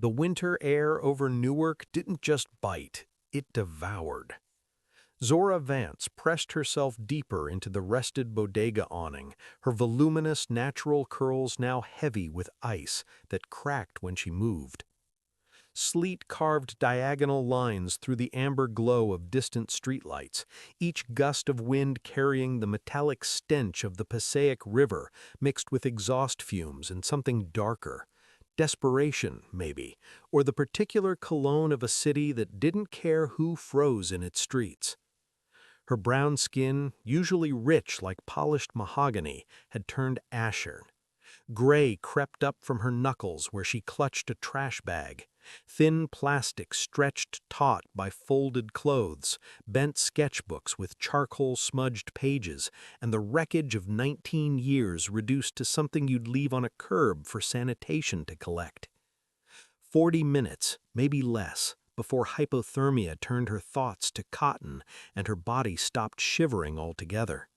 The winter air over Newark didn't just bite, it devoured. Zora Vance pressed herself deeper into the rested bodega awning, her voluminous natural curls now heavy with ice that cracked when she moved. Sleet carved diagonal lines through the amber glow of distant streetlights, each gust of wind carrying the metallic stench of the Passaic River mixed with exhaust fumes and something darker. Desperation, maybe, or the particular cologne of a city that didn't care who froze in its streets. Her brown skin, usually rich like polished mahogany, had turned ashen. Gray crept up from her knuckles where she clutched a trash bag. Thin plastic stretched taut by folded clothes, bent sketchbooks with charcoal-smudged pages, and the wreckage of 19 years reduced to something you'd leave on a curb for sanitation to collect. 40 minutes, maybe less, before hypothermia turned her thoughts to cotton and her body stopped shivering altogether.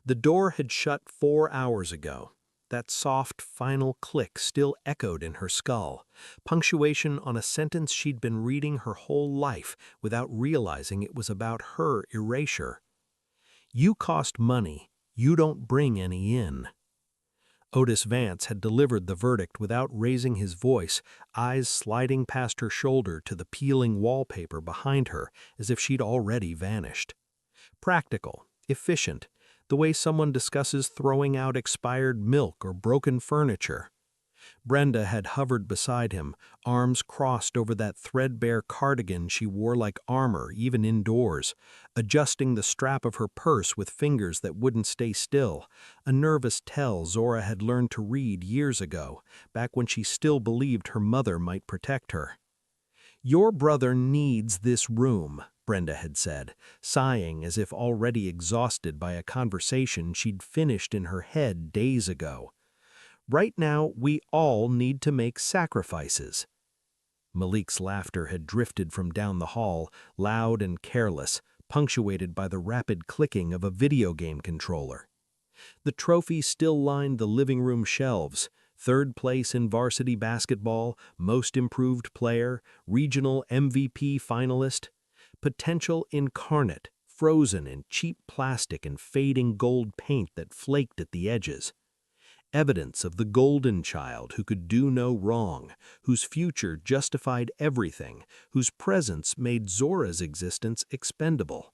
The door had shut 4 hours ago. That soft, final click still echoed in her skull, punctuation on a sentence she'd been reading her whole life without realizing it was about her erasure. You cost money, you don't bring any in. Otis Vance had delivered the verdict without raising his voice, eyes sliding past her shoulder to the peeling wallpaper behind her as if she'd already vanished. Practical, efficient, the way someone discusses throwing out expired milk or broken furniture. Brenda had hovered beside him, arms crossed over that threadbare cardigan she wore like armor even indoors, adjusting the strap of her purse with fingers that wouldn't stay still, a nervous tell Zora had learned to read years ago, back when she still believed her mother might protect her. "Your brother needs this room," Brenda had said, sighing as if already exhausted by a conversation she'd finished in her head days ago. "Right now, we all need to make sacrifices." Malik's laughter had drifted from down the hall, loud and careless, punctuated by the rapid clicking of a video game controller. The trophies still lined the living room shelves: third place in varsity basketball, most improved player, regional MVP finalist. Potential incarnate, frozen in cheap plastic and fading gold paint that flaked at the edges. Evidence of the golden child who could do no wrong, whose future justified everything, whose presence made Zora's existence expendable.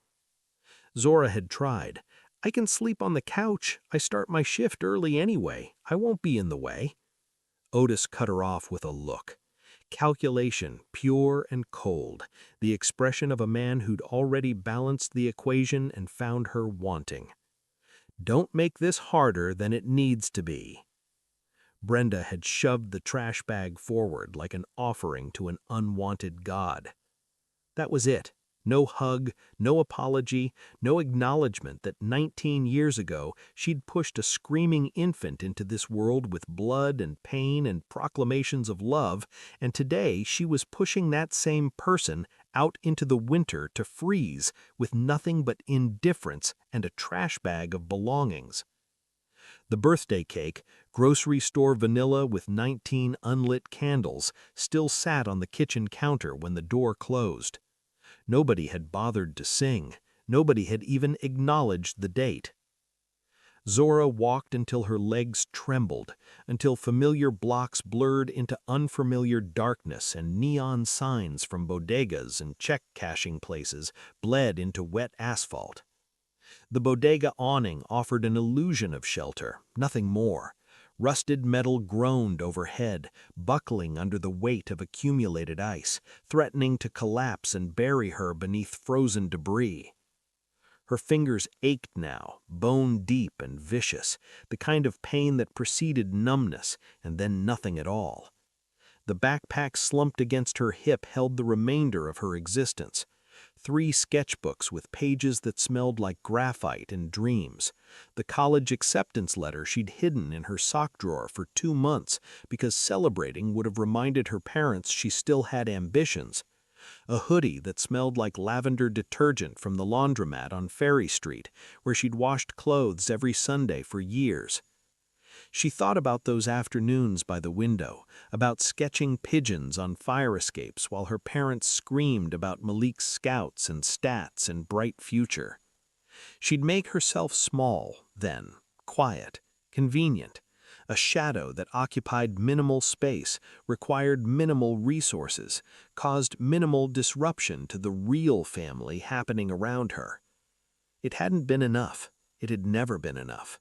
Zora had tried. "I can sleep on the couch. I start my shift early anyway. I won't be in the way." Otis cut her off with a look. Calculation, pure and cold, the expression of a man who'd already balanced the equation and found her wanting. "Don't make this harder than it needs to be." Brenda had shoved the trash bag forward like an offering to an unwanted god. That was it. No hug, no apology, no acknowledgement that 19 years ago she'd pushed a screaming infant into this world with blood and pain and proclamations of love, and today she was pushing that same person out into the winter to freeze with nothing but indifference and a trash bag of belongings. The birthday cake, grocery store vanilla with 19 unlit candles, still sat on the kitchen counter when the door closed. Nobody had bothered to sing. Nobody had even acknowledged the date. Zora walked until her legs trembled, until familiar blocks blurred into unfamiliar darkness and neon signs from bodegas and check-cashing places bled into wet asphalt. The bodega awning offered an illusion of shelter, nothing more. Rusted metal groaned overhead, buckling under the weight of accumulated ice, threatening to collapse and bury her beneath frozen debris. Her fingers ached now, bone-deep and vicious, the kind of pain that preceded numbness and then nothing at all. The backpack slumped against her hip held the remainder of her existence. 3 sketchbooks with pages that smelled like graphite and dreams. The college acceptance letter she'd hidden in her sock drawer for 2 months because celebrating would have reminded her parents she still had ambitions. A hoodie that smelled like lavender detergent from the laundromat on Ferry Street, where she'd washed clothes every Sunday for years. She thought about those afternoons by the window, about sketching pigeons on fire escapes while her parents screamed about Malik's scouts and stats and bright future. She'd make herself small, then, quiet, convenient, a shadow that occupied minimal space, required minimal resources, caused minimal disruption to the real family happening around her. It hadn't been enough. It had never been enough.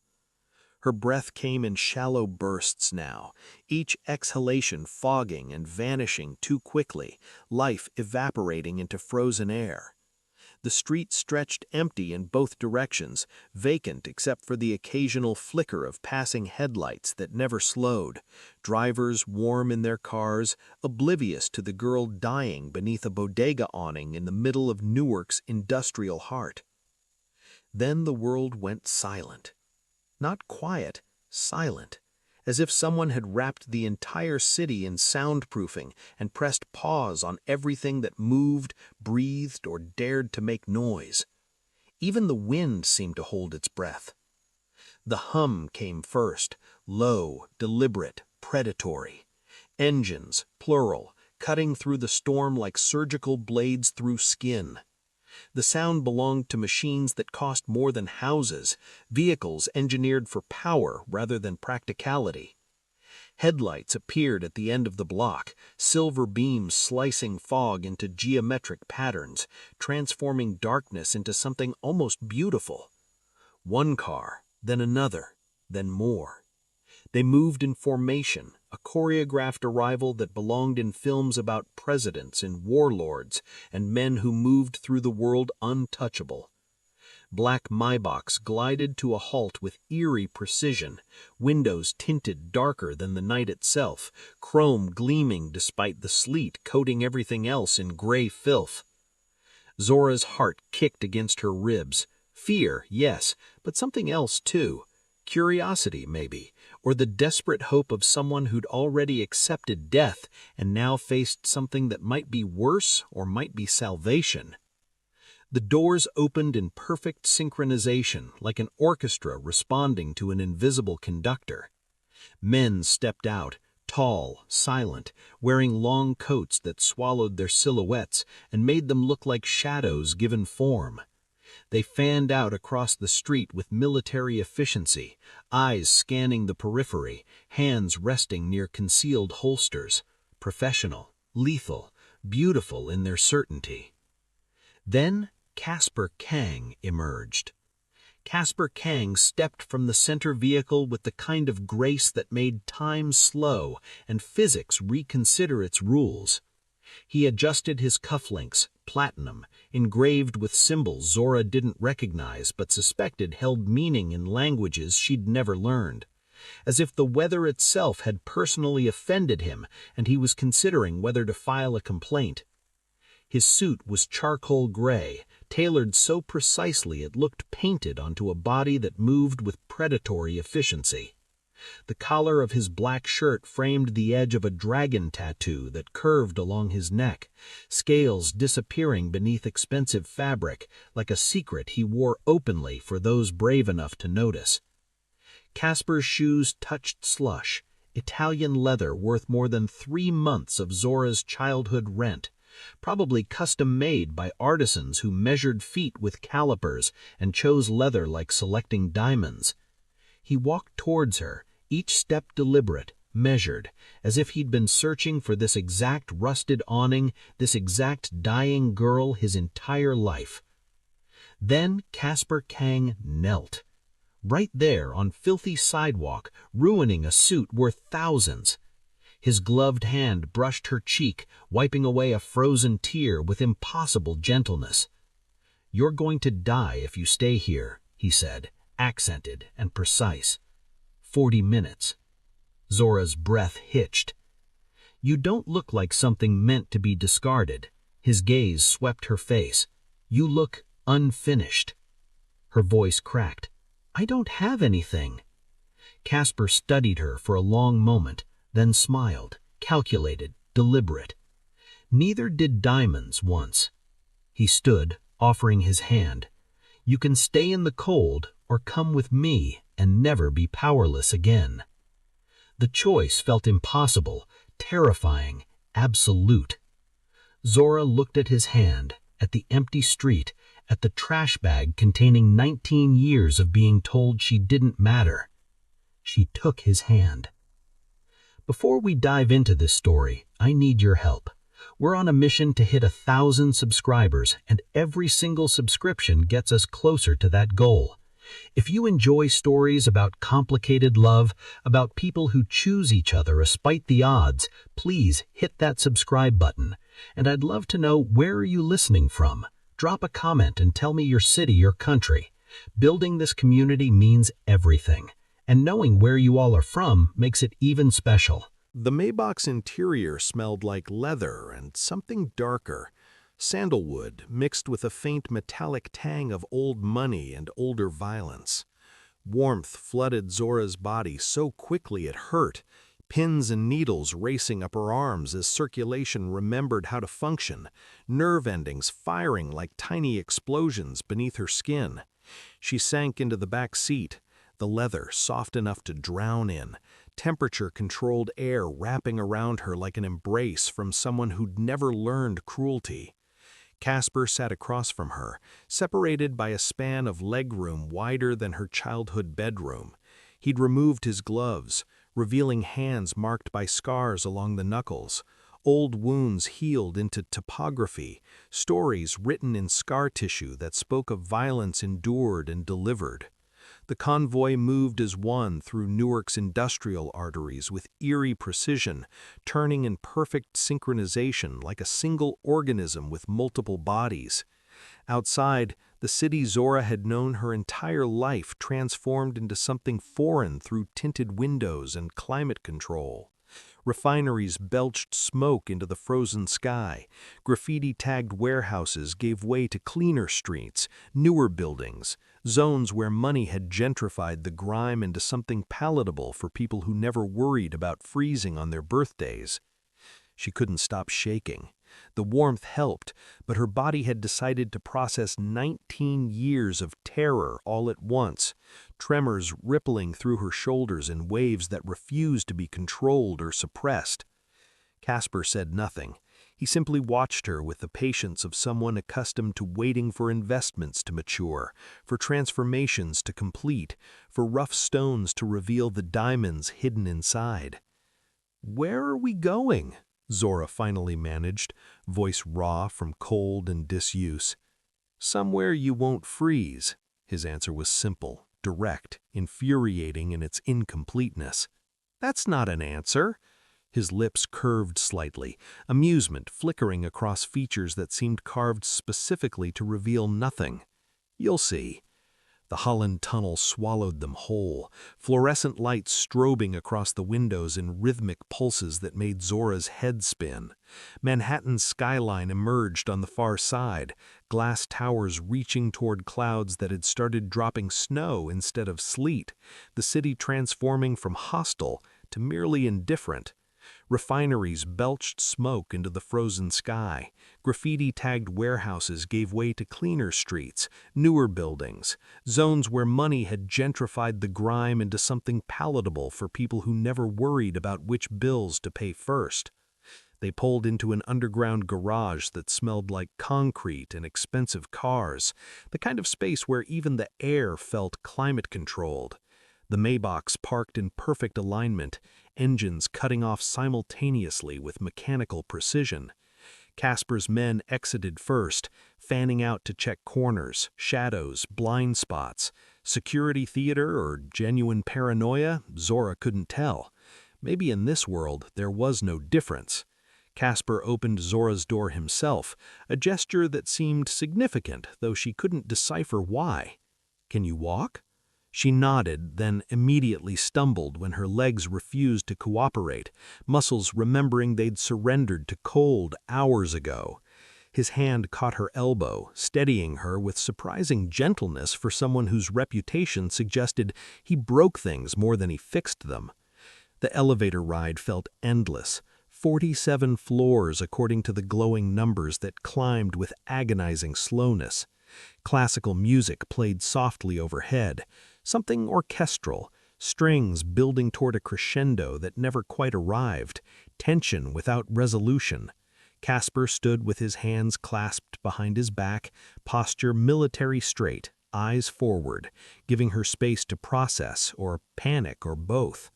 Her breath came in shallow bursts now, each exhalation fogging and vanishing too quickly, life evaporating into frozen air. The street stretched empty in both directions, vacant except for the occasional flicker of passing headlights that never slowed, drivers warm in their cars, oblivious to the girl dying beneath a bodega awning in the middle of Newark's industrial heart. Then the world went silent. Not quiet, silent, as if someone had wrapped the entire city in soundproofing and pressed pause on everything that moved, breathed, or dared to make noise. Even the wind seemed to hold its breath. The hum came first, low, deliberate, predatory. Engines, plural, cutting through the storm like surgical blades through skin. The sound belonged to machines that cost more than houses, vehicles engineered for power rather than practicality. Headlights appeared at the end of the block, silver beams slicing fog into geometric patterns, transforming darkness into something almost beautiful. One car, then another, then more. They moved in formation, a choreographed arrival that belonged in films about presidents and warlords and men who moved through the world untouchable. Black Maybachs glided to a halt with eerie precision, windows tinted darker than the night itself, chrome gleaming despite the sleet coating everything else in gray filth. Zora's heart kicked against her ribs. Fear, yes, but something else too. Curiosity, maybe, or the desperate hope of someone who'd already accepted death and now faced something that might be worse or might be salvation. The doors opened in perfect synchronization, like an orchestra responding to an invisible conductor. Men stepped out, tall, silent, wearing long coats that swallowed their silhouettes and made them look like shadows given form. They fanned out across the street with military efficiency, eyes scanning the periphery, hands resting near concealed holsters, professional, lethal, beautiful in their certainty. Then Kasper Kang emerged. Kasper Kang stepped from the center vehicle with the kind of grace that made time slow and physics reconsider its rules. He adjusted his cufflinks, platinum, engraved with symbols Zora didn't recognize but suspected held meaning in languages she'd never learned, as if the weather itself had personally offended him and he was considering whether to file a complaint. His suit was charcoal gray, tailored so precisely it looked painted onto a body that moved with predatory efficiency. The collar of his black shirt framed the edge of a dragon tattoo that curved along his neck, scales disappearing beneath expensive fabric, like a secret he wore openly for those brave enough to notice. Kasper's shoes touched slush, Italian leather worth more than 3 months of Zora's childhood rent, probably custom-made by artisans who measured feet with calipers and chose leather like selecting diamonds. He walked towards her, each step deliberate, measured, as if he'd been searching for this exact rusted awning, this exact dying girl his entire life. Then Kasper Kang knelt. Right there on filthy sidewalk, ruining a suit worth thousands. His gloved hand brushed her cheek, wiping away a frozen tear with impossible gentleness. "You're going to die if you stay here," he said, accented and precise. 40 minutes. Zora's breath hitched. "You don't look like something meant to be discarded." His gaze swept her face. "You look unfinished." Her voice cracked. "I don't have anything." Kasper studied her for a long moment, then smiled, calculated, deliberate. "Neither did diamonds once." He stood, offering his hand. "You can stay in the cold or come with me and never be powerless again." The choice felt impossible, terrifying, absolute. Zora looked at his hand, at the empty street, at the trash bag containing 19 years of being told she didn't matter. She took his hand. Before we dive into this story, I need your help. We're on a mission to hit 1,000 subscribers, and every single subscription gets us closer to that goal. If you enjoy stories about complicated love, about people who choose each other despite the odds, please hit that subscribe button. And I'd love to know, where are you listening from? Drop a comment and tell me your city or country. Building this community means everything, and knowing where you all are from makes it even special. The Maybach's interior smelled like leather and something darker. Sandalwood mixed with a faint metallic tang of old money and older violence. Warmth flooded Zora's body so quickly it hurt, pins and needles racing up her arms as circulation remembered how to function, nerve endings firing like tiny explosions beneath her skin. She sank into the back seat, the leather soft enough to drown in, temperature-controlled air wrapping around her like an embrace from someone who'd never learned cruelty. Kasper sat across from her, separated by a span of legroom wider than her childhood bedroom. He'd removed his gloves, revealing hands marked by scars along the knuckles, old wounds healed into topography, stories written in scar tissue that spoke of violence endured and delivered. The convoy moved as one through Newark's industrial arteries with eerie precision, turning in perfect synchronization like a single organism with multiple bodies. Outside, the city Zora had known her entire life transformed into something foreign through tinted windows and climate control. Refineries belched smoke into the frozen sky. Graffiti-tagged warehouses gave way to cleaner streets, newer buildings, zones where money had gentrified the grime into something palatable for people who never worried about freezing on their birthdays. She couldn't stop shaking. The warmth helped, but her body had decided to process 19 years of terror all at once, tremors rippling through her shoulders in waves that refused to be controlled or suppressed. Kasper said nothing. He simply watched her with the patience of someone accustomed to waiting for investments to mature, for transformations to complete, for rough stones to reveal the diamonds hidden inside. "Where are we going?" Zora finally managed, voice raw from cold and disuse. "Somewhere you won't freeze." His answer was simple, direct, infuriating in its incompleteness. "That's not an answer." His lips curved slightly, amusement flickering across features that seemed carved specifically to reveal nothing. "You'll see." The Holland Tunnel swallowed them whole, fluorescent lights strobing across the windows in rhythmic pulses that made Zora's head spin. Manhattan's skyline emerged on the far side, glass towers reaching toward clouds that had started dropping snow instead of sleet, the city transforming from hostile to merely indifferent. Refineries belched smoke into the frozen sky. Graffiti-tagged warehouses gave way to cleaner streets, newer buildings, zones where money had gentrified the grime into something palatable for people who never worried about which bills to pay first. They pulled into an underground garage that smelled like concrete and expensive cars, the kind of space where even the air felt climate-controlled. The Maybachs parked in perfect alignment, engines cutting off simultaneously with mechanical precision. Kasper's men exited first, fanning out to check corners, shadows, blind spots. Security theater or genuine paranoia, Zora couldn't tell. Maybe in this world there was no difference. Kasper opened Zora's door himself, a gesture that seemed significant, though she couldn't decipher why. "Can you walk?" She nodded, then immediately stumbled when her legs refused to cooperate, muscles remembering they'd surrendered to cold hours ago. His hand caught her elbow, steadying her with surprising gentleness for someone whose reputation suggested he broke things more than he fixed them. The elevator ride felt endless, 47 floors according to the glowing numbers that climbed with agonizing slowness. Classical music played softly overhead, something orchestral, strings building toward a crescendo that never quite arrived, tension without resolution. Kasper stood with his hands clasped behind his back, posture military straight, eyes forward, giving her space to process or panic or both.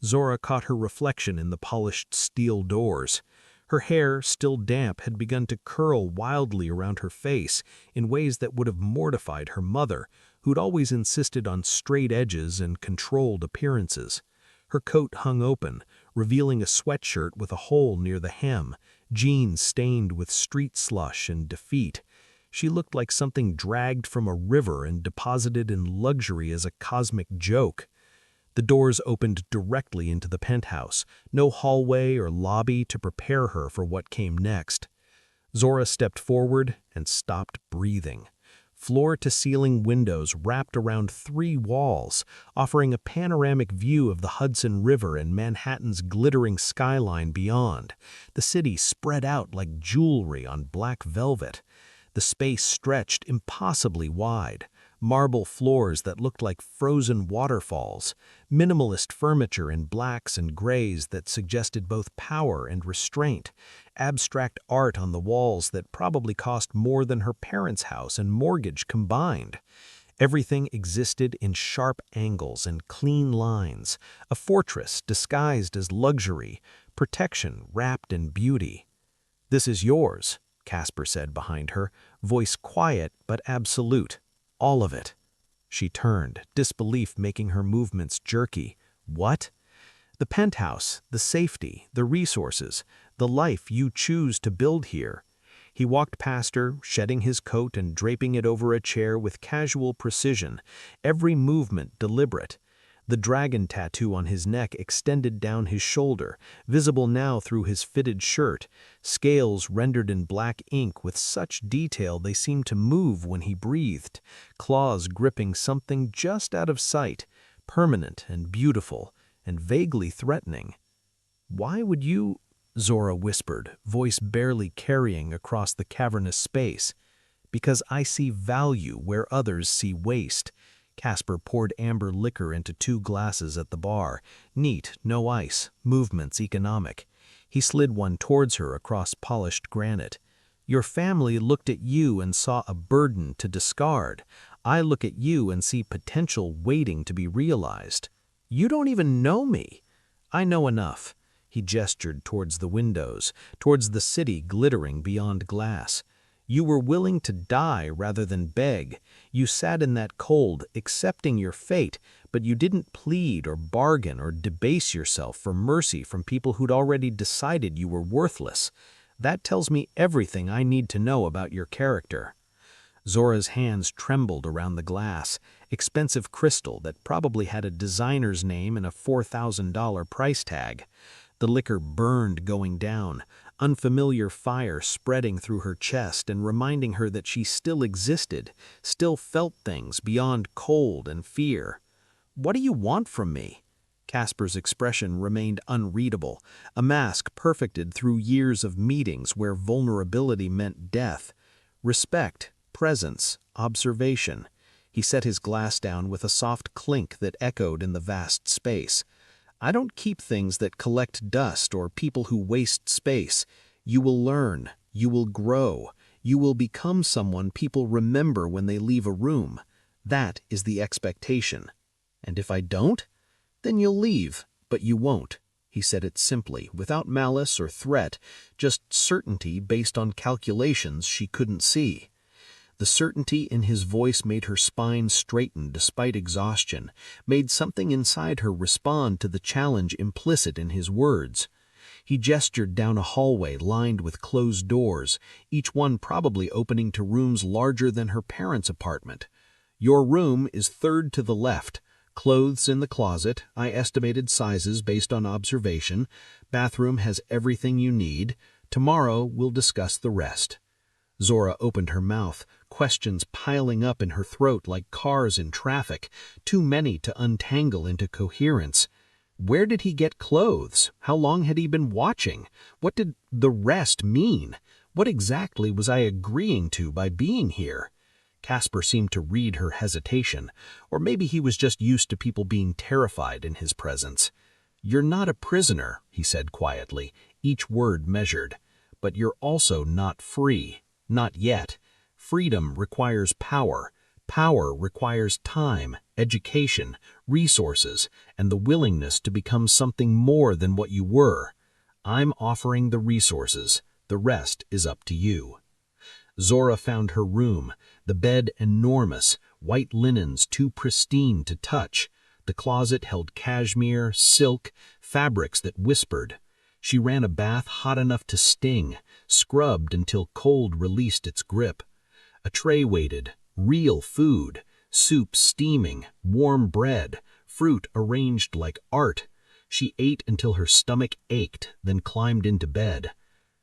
Zora caught her reflection in the polished steel doors. Her hair, still damp, had begun to curl wildly around her face in ways that would have mortified her mother, who'd always insisted on straight edges and controlled appearances. Her coat hung open, revealing a sweatshirt with a hole near the hem, jeans stained with street slush and defeat. She looked like something dragged from a river and deposited in luxury as a cosmic joke. The doors opened directly into the penthouse, no hallway or lobby to prepare her for what came next. Zora stepped forward and stopped breathing. Floor-to-ceiling windows wrapped around 3 walls, offering a panoramic view of the Hudson River and Manhattan's glittering skyline beyond. The city spread out like jewelry on black velvet. The space stretched impossibly wide. Marble floors that looked like frozen waterfalls, minimalist furniture in blacks and grays that suggested both power and restraint, abstract art on the walls that probably cost more than her parents' house and mortgage combined. Everything existed in sharp angles and clean lines, a fortress disguised as luxury, protection wrapped in beauty. "This is yours," Kasper said behind her, voice quiet but absolute. "All of it." She turned, disbelief making her movements jerky. "What?" "The penthouse, the safety, the resources, the life you choose to build here." He walked past her, shedding his coat and draping it over a chair with casual precision, every movement deliberate. The dragon tattoo on his neck extended down his shoulder, visible now through his fitted shirt, scales rendered in black ink with such detail they seemed to move when he breathed, claws gripping something just out of sight, permanent and beautiful, and vaguely threatening. "Why would you?" Zora whispered, voice barely carrying across the cavernous space. "Because I see value where others see waste." Kasper poured amber liquor into 2 glasses at the bar, neat, no ice, movements economic. He slid one towards her across polished granite. "Your family looked at you and saw a burden to discard. I look at you and see potential waiting to be realized. You don't even know me." "I know enough." He gestured towards the windows, towards the city glittering beyond glass. "You were willing to die rather than beg. You sat in that cold, accepting your fate, but you didn't plead or bargain or debase yourself for mercy from people who'd already decided you were worthless. That tells me everything I need to know about your character." Zora's hands trembled around the glass, expensive crystal that probably had a designer's name and a $4,000 price tag. The liquor burned going down, unfamiliar fire spreading through her chest and reminding her that she still existed, still felt things beyond cold and fear. "What do you want from me?" Kasper's expression remained unreadable, a mask perfected through years of meetings where vulnerability meant death. Respect, presence, observation. He set his glass down with a soft clink that echoed in the vast space. "I don't keep things that collect dust or people who waste space. You will learn, you will grow, you will become someone people remember when they leave a room. That is the expectation. And if I don't, then you'll leave, but you won't." He said it simply, without malice or threat, just certainty based on calculations she couldn't see. The certainty in his voice made her spine straighten despite exhaustion, made something inside her respond to the challenge implicit in his words. He gestured down a hallway lined with closed doors, each one probably opening to rooms larger than her parents' apartment. "Your room is 3rd to the left. Clothes in the closet, I estimated sizes based on observation. Bathroom has everything you need. Tomorrow we'll discuss the rest." Zora opened her mouth, questions piling up in her throat like cars in traffic, too many to untangle into coherence. Where did he get clothes? How long had he been watching? What did the rest mean? What exactly was I agreeing to by being here? Kasper seemed to read her hesitation, or maybe he was just used to people being terrified in his presence. "You're not a prisoner," he said quietly, each word measured. "But you're also not free. Not yet. Freedom requires power. Power requires time, education, resources, and the willingness to become something more than what you were. I'm offering the resources. The rest is up to you." Zora found her room, the bed enormous, white linens too pristine to touch. The closet held cashmere, silk, fabrics that whispered. She ran a bath hot enough to sting, scrubbed until cold released its grip. A tray waited, real food, soup steaming, warm bread, fruit arranged like art. She ate until her stomach ached, then climbed into bed.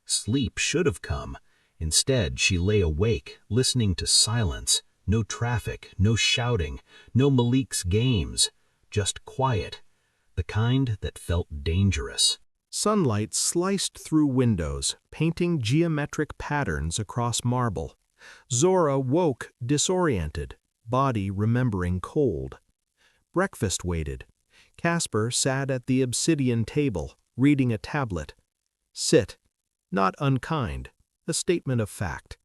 Sleep should have come. Instead, she lay awake, listening to silence. No traffic, no shouting, no Malik's games. Just quiet. The kind that felt dangerous. Sunlight sliced through windows, painting geometric patterns across marble. Zora woke disoriented, body remembering cold. Breakfast waited. Kasper sat at the obsidian table, reading a tablet. "Sit." Not unkind, a statement of fact.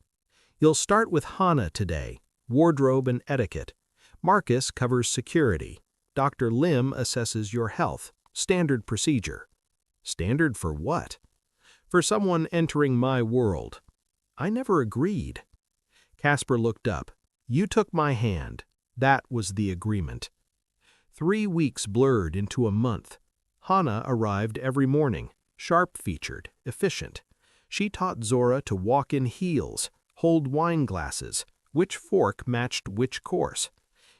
"You'll start with Hana today, wardrobe and etiquette. Marcus covers security. Dr. Lim assesses your health, standard procedure." Standard for what? For someone entering my world. I never agreed. Kasper looked up. "You took my hand. That was the agreement." 3 weeks blurred into a month. Hana arrived every morning, sharp-featured, efficient. She taught Zora to walk in heels, hold wine glasses, which fork matched which course.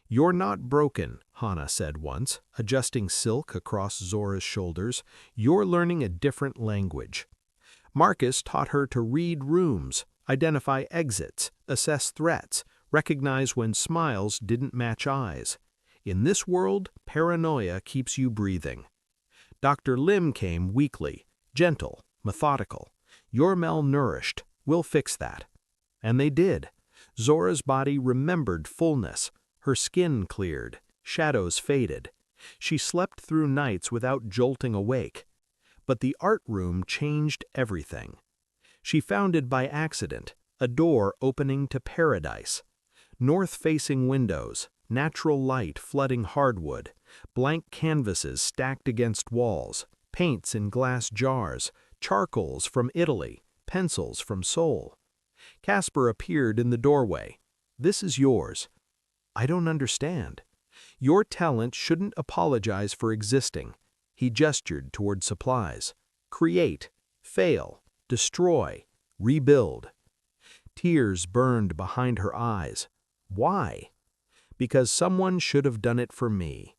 "You're not broken," Hana said once, adjusting silk across Zora's shoulders. "You're learning a different language." Marcus taught her to read rooms, identify exits, assess threats, recognize when smiles didn't match eyes. In this world, paranoia keeps you breathing. Dr. Lim came weekly, gentle, methodical. "You're malnourished. We'll fix that." And they did. Zora's body remembered fullness. Her skin cleared. Shadows faded. She slept through nights without jolting awake. But the art room changed everything. She found it by accident, a door opening to paradise. North-facing windows, natural light flooding hardwood, blank canvases stacked against walls, paints in glass jars, charcoals from Italy, pencils from Seoul. Kasper appeared in the doorway. "This is yours." "I don't understand." "Your talent shouldn't apologize for existing." He gestured toward supplies. "Create, fail, destroy, rebuild." Tears burned behind her eyes. Why? "Because someone should have done it for me."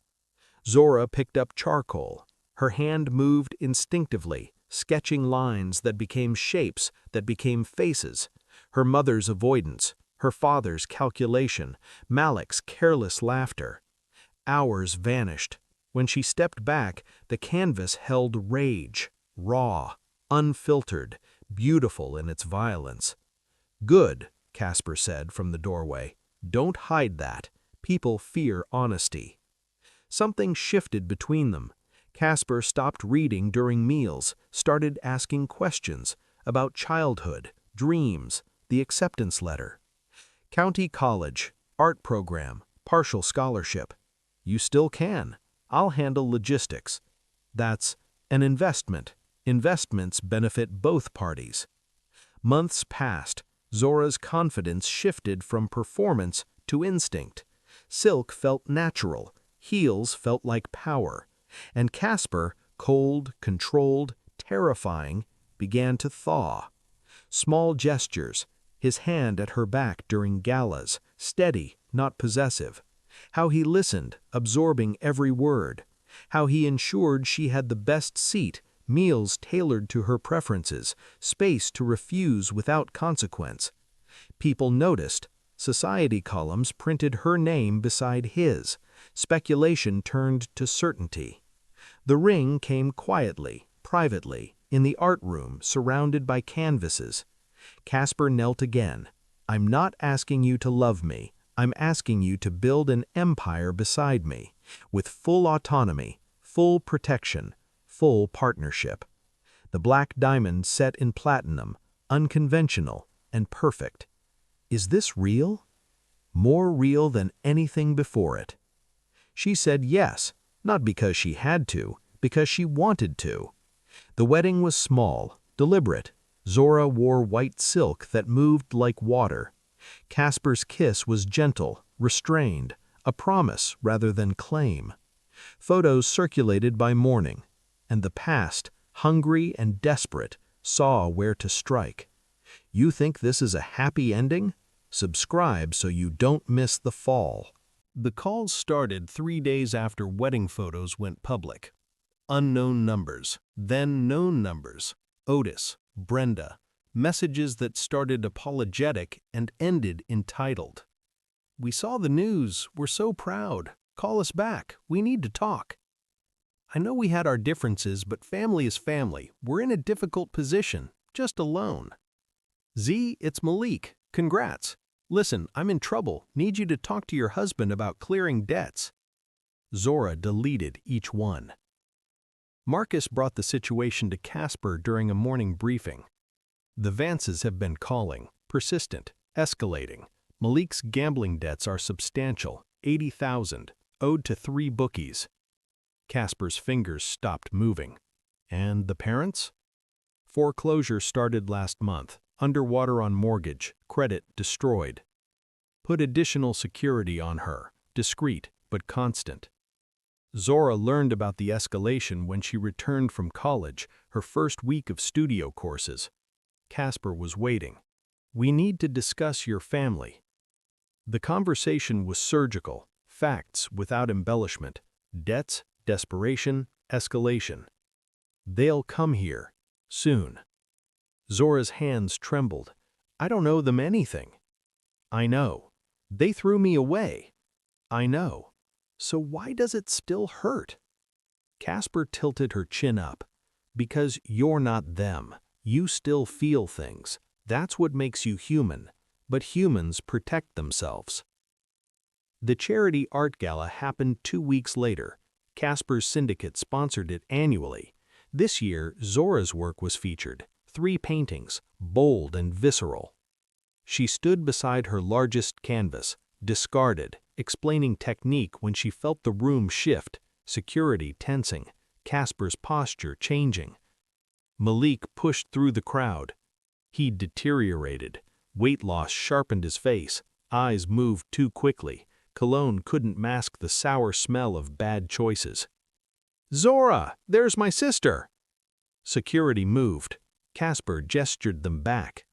Zora picked up charcoal. Her hand moved instinctively, sketching lines that became shapes, that became faces. Her mother's avoidance, her father's calculation, Malik's careless laughter. Hours vanished. When she stepped back, the canvas held rage, raw, unfiltered, beautiful in its violence. "Good," Kasper said from the doorway. "Don't hide that. People fear honesty." Something shifted between them. Kasper stopped reading during meals, started asking questions about childhood, dreams, the acceptance letter. "County college, art program, partial scholarship." "You still can. I'll handle logistics." "That's an investment. Investments benefit both parties." Months passed. Zora's confidence shifted from performance to instinct. Silk felt natural. Heels felt like power. And Kasper, cold, controlled, terrifying, began to thaw. Small gestures, his hand at her back during galas, steady, not possessive. How he listened, absorbing every word. How he ensured she had the best seat, meals tailored to her preferences, space to refuse without consequence. People noticed. Society columns printed her name beside his. Speculation turned to certainty. The ring came quietly, privately, in the art room surrounded by canvases. Kasper knelt again. I'm not asking you to love me. I'm asking you to build an empire beside me, with full autonomy, full protection, full partnership. The black diamond set in platinum, unconventional and perfect. Is this real? More real than anything before it. She said yes, not because she had to, because she wanted to. The wedding was small, deliberate. Zora wore white silk that moved like water. Kasper's kiss was gentle, restrained, a promise rather than claim. Photos circulated by morning, and the past, hungry and desperate, saw where to strike. You think this is a happy ending? Subscribe so you don't miss the fall. The calls started 3 days after wedding photos went public. Unknown numbers, then known numbers. Otis, Brenda. Messages that started apologetic and ended entitled. We saw the news, we're so proud. Call us back, we need to talk. I know we had our differences, but family is family. We're in a difficult position, just alone. Z, it's Malik. Congrats. Listen, I'm in trouble. Need you to talk to your husband about clearing debts. Zora deleted each one. Marcus brought the situation to Kasper during a morning briefing. The Vances have been calling, persistent, escalating. Malik's gambling debts are substantial, 80,000, owed to 3 bookies. Kasper's fingers stopped moving. And the parents? Foreclosure started last month. Underwater on mortgage, credit destroyed. Put additional security on her, discreet but constant. Zora learned about the escalation when she returned from college, her first week of studio courses. Kasper was waiting. We need to discuss your family. The conversation was surgical, facts without embellishment, debts, desperation, escalation. They'll come here, soon. Zora's hands trembled. I don't owe them anything. I know. They threw me away. I know. So why does it still hurt? Kasper tilted her chin up. Because you're not them. You still feel things. That's what makes you human. But humans protect themselves. The charity art gala happened 2 weeks later. Kasper's Syndicate sponsored it annually. This year, Zora's work was featured. 3 paintings, bold and visceral. She stood beside her largest canvas, discarded, explaining technique when she felt the room shift, security tensing, Kasper's posture changing. Malik pushed through the crowd. He deteriorated. Weight loss sharpened his face. Eyes moved too quickly. Cologne couldn't mask the sour smell of bad choices. Zora, there's my sister. Security moved. Kasper gestured them back.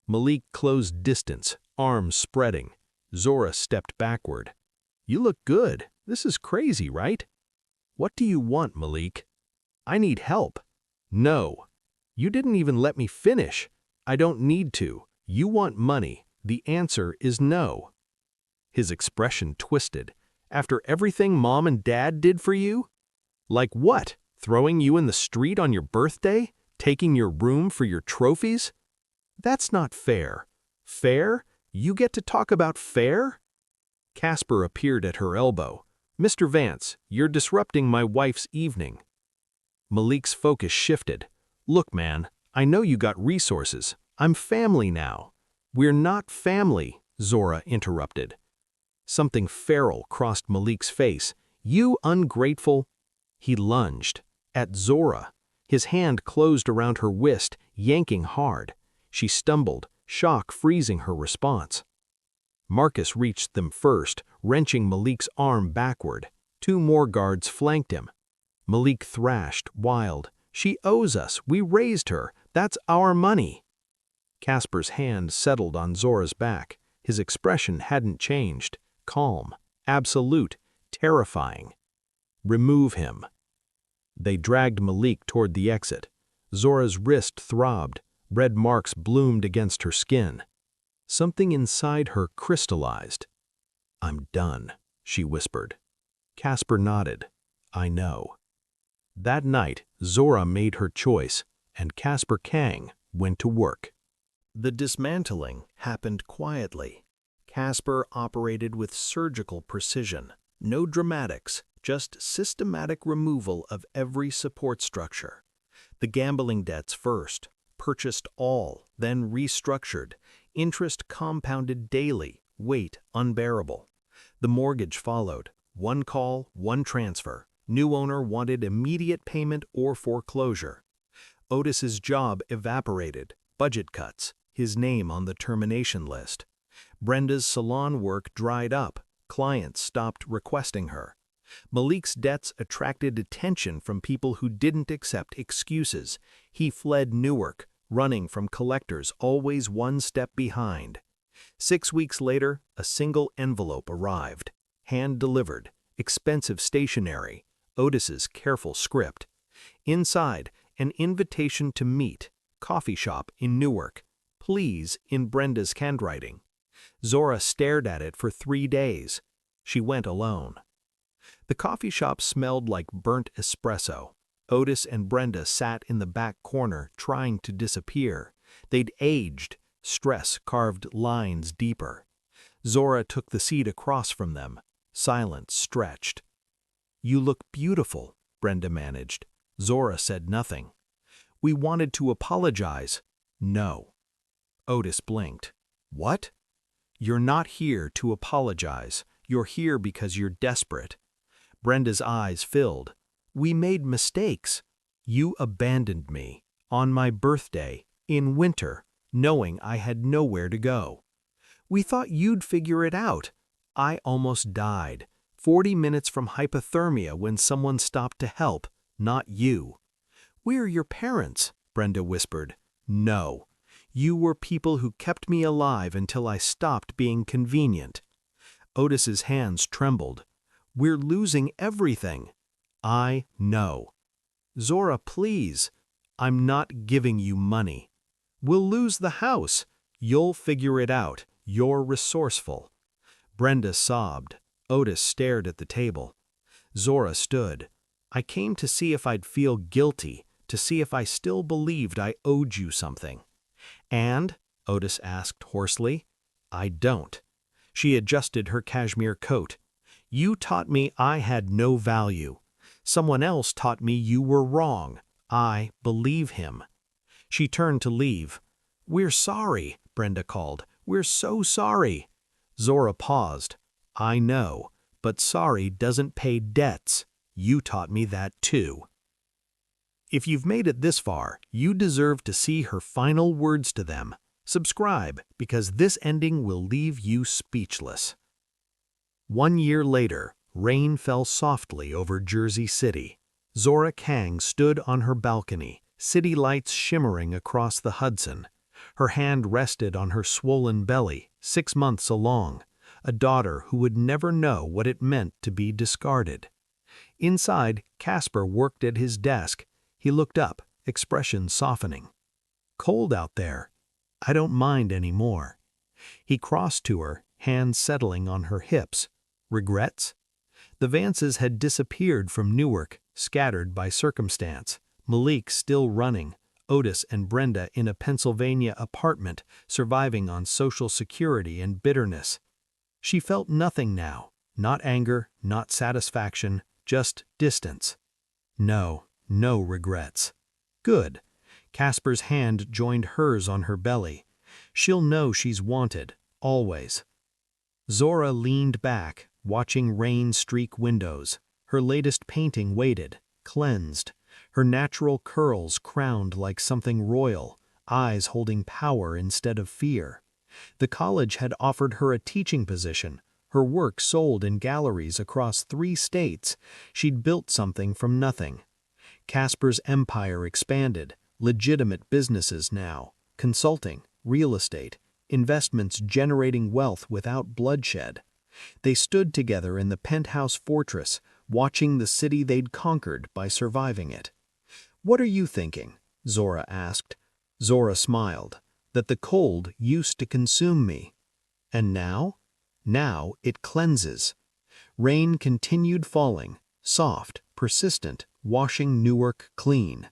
Malik closed distance, arms spreading. Zora stepped backward. You look good. This is crazy, right? What do you want, Malik? I need help. No. You didn't even let me finish. I don't need to. You want money. The answer is no. His expression twisted. After everything Mom and Dad did for you? Like what? Throwing you in the street on your birthday? Taking your room for your trophies? That's not fair. Fair? You get to talk about fair? Kasper appeared at her elbow. Mr. Vance, you're disrupting my wife's evening. Malik's focus shifted. Look, man, I know you got resources. I'm family now. We're not family, Zora interrupted. Something feral crossed Malik's face. You ungrateful. He lunged. At Zora. His hand closed around her wrist, yanking hard. She stumbled, shock freezing her response. Marcus reached them first, wrenching Malik's arm backward. 2 more guards flanked him. Malik thrashed, wild. She owes us. We raised her. That's our money. Kasper's hand settled on Zora's back. His expression hadn't changed. Calm, absolute, terrifying. Remove him. They dragged Malik toward the exit. Zora's wrist throbbed. Red marks bloomed against her skin. Something inside her crystallized. I'm done, she whispered. Kasper nodded. I know. That night, Zora made her choice, and Kasper Kang went to work. The dismantling happened quietly. Kasper operated with surgical precision. No dramatics, just systematic removal of every support structure. The gambling debts first, purchased all, then restructured. Interest compounded daily, weight unbearable. The mortgage followed. One call, one transfer. New owner wanted immediate payment or foreclosure. Otis's job evaporated. Budget cuts. His name on the termination list. Brenda's salon work dried up. Clients stopped requesting her. Malik's debts attracted attention from people who didn't accept excuses. He fled Newark, running from collectors always one step behind. 6 weeks later, a single envelope arrived. Hand-delivered, expensive stationery, Otis's careful script. Inside, an invitation to meet, coffee shop in Newark. Please in Brenda's handwriting. Zora stared at it for 3 days. She went alone. The coffee shop smelled like burnt espresso. Otis and Brenda sat in the back corner trying to disappear. They'd aged. Stress carved lines deeper. Zora took the seat across from them. Silence stretched. "You look beautiful," Brenda managed. Zora said nothing. "We wanted to apologize." "No." Otis blinked. "What?" "You're not here to apologize. You're here because you're desperate." Brenda's eyes filled. "We made mistakes. You abandoned me. On my birthday. In winter. Knowing I had nowhere to go. We thought you'd figure it out. I almost died. 40 minutes from hypothermia when someone stopped to help. Not you." "We're your parents," Brenda whispered. "No. You were people who kept me alive until I stopped being convenient." Otis's hands trembled. "We're losing everything." "I know." "Zora, please." "I'm not giving you money." "We'll lose the house." "You'll figure it out. You're resourceful." Brenda sobbed. Otis stared at the table. Zora stood. "I came to see if I'd feel guilty, to see if I still believed I owed you something." "And?" Otis asked hoarsely. "I don't." She adjusted her cashmere coat. "You taught me I had no value. Someone else taught me you were wrong. I believe him." She turned to leave. "We're sorry," Brenda called. "We're so sorry." Zora paused. "I know, but sorry doesn't pay debts. You taught me that too." If you've made it this far, you deserve to see her final words to them. Subscribe, because this ending will leave you speechless. 1 year later, rain fell softly over Jersey City. Zora Kang stood on her balcony, city lights shimmering across the Hudson. Her hand rested on her swollen belly, 6 months along, a daughter who would never know what it meant to be discarded. Inside, Kasper worked at his desk. He looked up, expression softening. "Cold out there. I don't mind anymore." He crossed to her, hands settling on her hips. "Regrets?" The Vances had disappeared from Newark, scattered by circumstance. Malik still running, Otis and Brenda in a Pennsylvania apartment, surviving on Social Security and bitterness. She felt nothing now, not anger, not satisfaction, just distance. No regrets. Good. Kasper's hand joined hers on her belly. She'll know she's wanted, always. Zora leaned back, watching rain streak windows. Her latest painting waited, cleansed. Her natural curls crowned like something royal, eyes holding power instead of fear. The college had offered her a teaching position. Her work sold in galleries across 3 states. She'd built something from nothing. Kasper's empire expanded, legitimate businesses now, consulting, real estate, investments generating wealth without bloodshed. They stood together in the penthouse fortress, watching the city they'd conquered by surviving it. "What are you thinking?" Zora asked. Zora smiled. "That the cold used to consume me. And now? Now it cleanses." Rain continued falling, soft, persistent, washing Newark clean.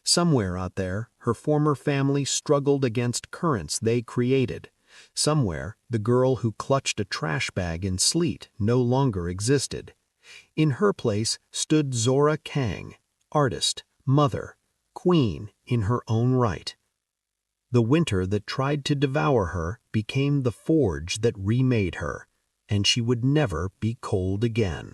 Somewhere out there, her former family struggled against currents they created. Somewhere, the girl who clutched a trash bag in sleet no longer existed. In her place stood Zora Kang, artist, mother, queen in her own right. The winter that tried to devour her became the forge that remade her, and she would never be cold again.